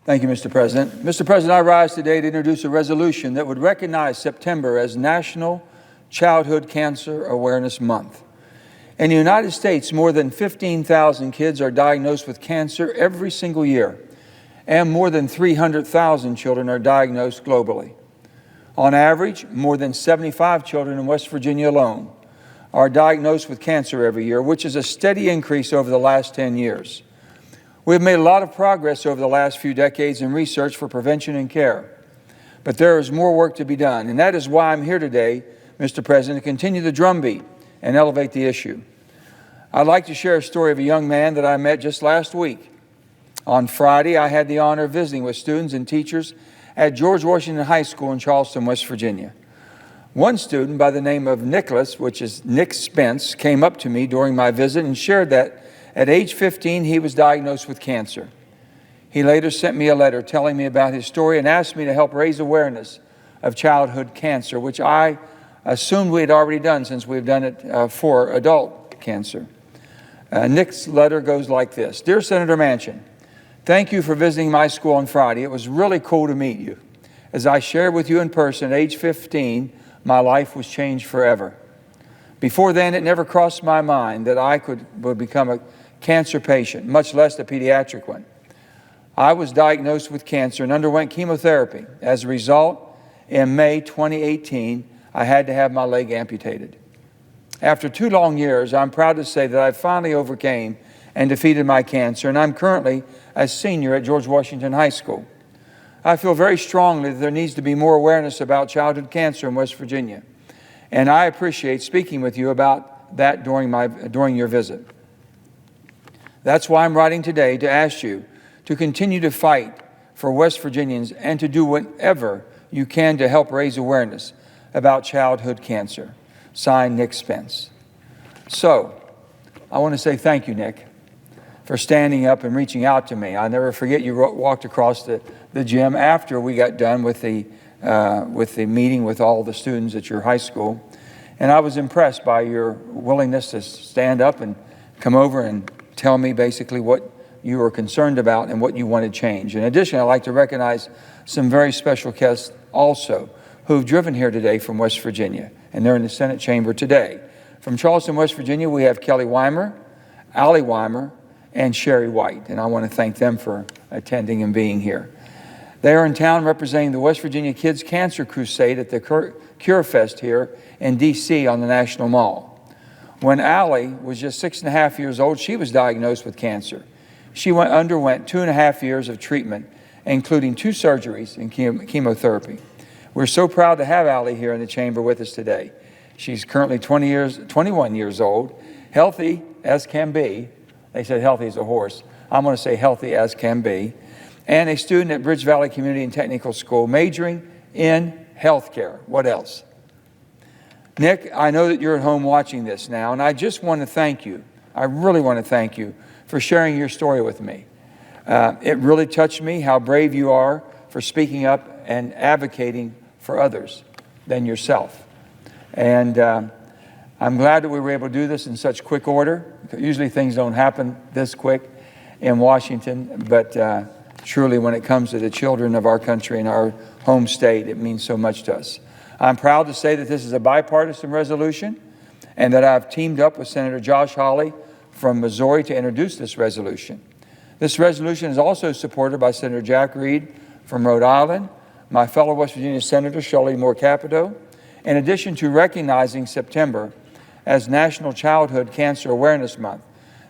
Thank you, Mr. President. Mr. President, I rise today to introduce a resolution that would recognize September as National Childhood Cancer Awareness Month. In the United States, more than 15,000 kids are diagnosed with cancer every single year, and more than 300,000 children are diagnosed globally. On average, more than 75 children in West Virginia alone are diagnosed with cancer every year, which is a steady increase over the last 10 years. We've made a lot of progress over the last few decades in research for prevention and care, but there is more work to be done, and that is why I'm here today, Mr. President, to continue the drumbeat and elevate the issue. I'd like to share a story of a young man that I met just last week. On Friday, I had the honor of visiting with students and teachers at George Washington High School in Charleston, West Virginia. One student by the name of Nicholas, which is Nick Spence, came up to me during my visit and shared that at age 15, he was diagnosed with cancer. He later sent me a letter telling me about his story and asked me to help raise awareness of childhood cancer, which I assumed we had already done since we've done it for adult cancer. Nick's letter goes like this. Dear Senator Manchin, thank you for visiting my school on Friday. It was really cool to meet you. As I shared with you in person at age 15, my life was changed forever. Before then, it never crossed my mind that I would become a cancer patient, much less a pediatric one. I was diagnosed with cancer and underwent chemotherapy. As a result, in May 2018, I had to have my leg amputated. After 2 long years, I'm proud to say that I finally overcame and defeated my cancer, and I'm currently a senior at George Washington High School. I feel very strongly that there needs to be more awareness about childhood cancer in West Virginia, and I appreciate speaking with you about that during your visit. That's why I'm writing today to ask you to continue to fight for West Virginians and to do whatever you can to help raise awareness about childhood cancer. Signed, Nick Spence. So, I want to say thank you, Nick, for standing up and reaching out to me. I'll never forget you walked across the gym after we got done with the meeting with all the students at your high school, and I was impressed by your willingness to stand up and come over and tell me basically what you were concerned about and what you wanted change. In addition, I'd like to recognize some very special guests also who've driven here today from West Virginia, and they're in the Senate chamber today. From Charleston, West Virginia, we have Kelly Weimer, Allie Weimer, and Sherry White, and I want to thank them for attending and being here. They are in town representing the West Virginia Kids Cancer Crusade at the Cure Fest here in D.C. on the National Mall. When Allie was just 6.5 years old, she was diagnosed with cancer. She underwent 2.5 years of treatment, including 2 surgeries and chemotherapy. We're so proud to have Allie here in the chamber with us today. She's currently 21 years old, healthy as can be. They said healthy as a horse. I'm going to say healthy as can be. And a student at Bridge Valley Community and Technical School, majoring in healthcare. What else? Nick, I know that you're at home watching this now, and I just want to thank you. I really want to thank you for sharing your story with me. It really touched me how brave you are for speaking up and advocating for others than yourself. And I'm glad that we were able to do this in such quick order. Usually things don't happen this quick in Washington, but truly when it comes to the children of our country and our home state, it means so much to us. I'm proud to say that this is a bipartisan resolution and that I've teamed up with Senator Josh Hawley from Missouri to introduce this resolution. This resolution is also supported by Senator Jack Reed from Rhode Island, my fellow West Virginia Senator Shirley Moore Capito. In addition to recognizing September as National Childhood Cancer Awareness Month,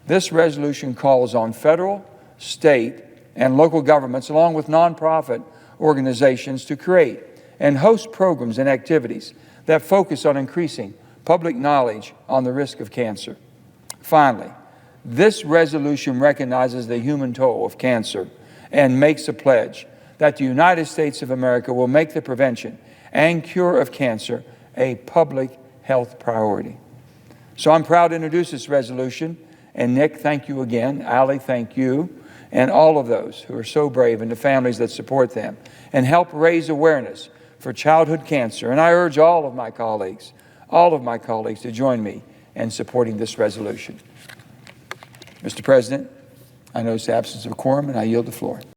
this resolution calls on federal, state, and local governments, along with nonprofit organizations, to create and host programs and activities that focus on increasing public knowledge on the risk of cancer. Finally, this resolution recognizes the human toll of cancer and makes a pledge that the United States of America will make the prevention and cure of cancer a public health priority. So I'm proud to introduce this resolution. And Nick, thank you again. Allie, thank you. And all of those who are so brave and the families that support them and help raise awareness for childhood cancer. And I urge all of my colleagues to join me in supporting this resolution. Mr. President, I notice the absence of quorum and I yield the floor.